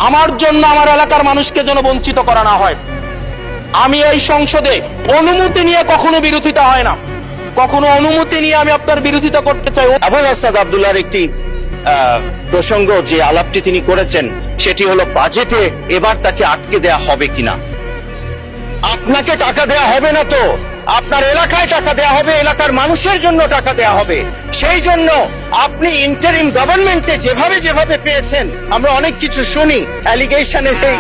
আমার জন্য আমার এলাকার মানুষকে যেন বঞ্চিত করা না হয়। আমি এই সংসদে অনুমতি নিয়ে কখনো বিরোধিতা হয় না, কখনো অনুমতি নিয়ে আমি আপনার বিরোধিতা করতে চাই। আবুল হাসনাত আব্দুল্লাহর একটি প্রসঙ্গ যে আলাপটি তিনি করেছেন সেটি হলো বাজেটে এবার তাকে আটকে দেয়া হবে কিনা। আপনাকে টাকা দেয়া হবে না তো, আপনার এলাকায় টাকা দেয়া হবে, এলাকার মানুষের জন্য টাকা দেয়া হবে। সেই জন্য আপনি ইন্টারিম গভর্নমেন্টে যেভাবে যেভাবে পেয়েছেন, আমরা অনেক কিছু শুনি, অ্যালিগেশনের এই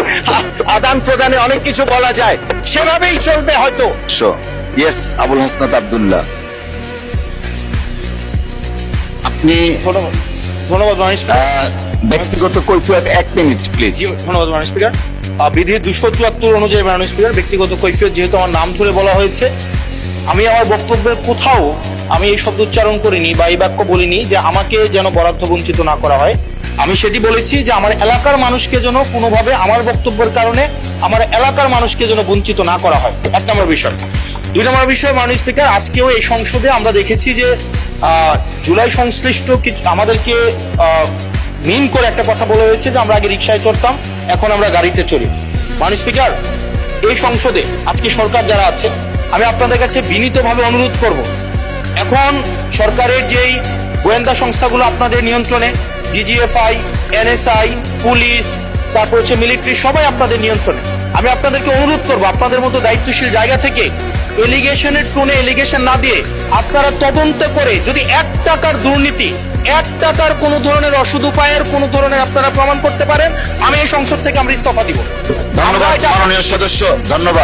আদান প্রদানে অনেক কিছু বলা যায়, সেভাবেই চলবে হয়তো। ইয়েস আবুল হাসনাত আব্দুল্লাহ, আপনি ধন্যবাদ মাননীয় স্পিকার। ব্যক্তিগত কৈফিয়ত 1 মিনিট প্লিজ। ধন্যবাদ মাননীয় স্পিকার। বিধি 274 অনুযায়ী মাননীয় স্পিকার, ব্যক্তিগত কৈফিয়ত যেহেতু আমার নাম ধরে বলা হয়েছে, আমি আমার বক্তব্যের কোথাও আমি এই শব্দ উচ্চারণ করিনি বা এই বাক্য বলিনি যে আমাকে যেন বরাদ্দ বঞ্চিত না করা হয়। আমি সেটি বলেছি যে আমার এলাকার মানুষকে যেন কোনোভাবে আমার বক্তব্যের কারণে আমার এলাকার মানুষকে যেন বঞ্চিত না করা হয়, 1 নম্বর বিষয়। 2 নম্বর বিষয় মাননীয় স্পিকার, আজকেও এই সংসদে আমরা দেখেছি যে জুলাই সংশ্লিষ্ট আমাদেরকে মিন করে একটা কথা বলা হয়েছে যে আমরা আগে রিকশায় চড়তাম, এখন আমরা গাড়িতে চড়ি। মাননীয় স্পিকার, এই সংসদে আজকে সরকার যারা আছে, আমি আপনাদের কাছে বিনীতভাবে অনুরোধ করব, এখন সরকারের যেই গোয়েন্দা সংস্থাগুলো আপনাদের নিয়ন্ত্রণে, ডিজিএফআই, এনএসআই, পুলিশ, তারপর হচ্ছে মিলিটারি, সবাই আপনাদের নিয়ন্ত্রণে। আমি আপনাদেরকে অনুরোধ করব, আপনাদের মতো দায়িত্বশীল জায়গা থেকে এলিগেশনের টোনে এলিগেশন না দিয়ে আপনারা তদন্ত করে যদি 1 টাকার দুর্নীতি, 1 টাকার কোনো ধরনের অসদুপায়ের কোনো ধরনের আপনারা প্রমাণ করতে পারেন, আমি এই সংসদ থেকে আমরা ইস্তফা দিব। ধন্যবাদ মাননীয় সদস্য, ধন্যবাদ।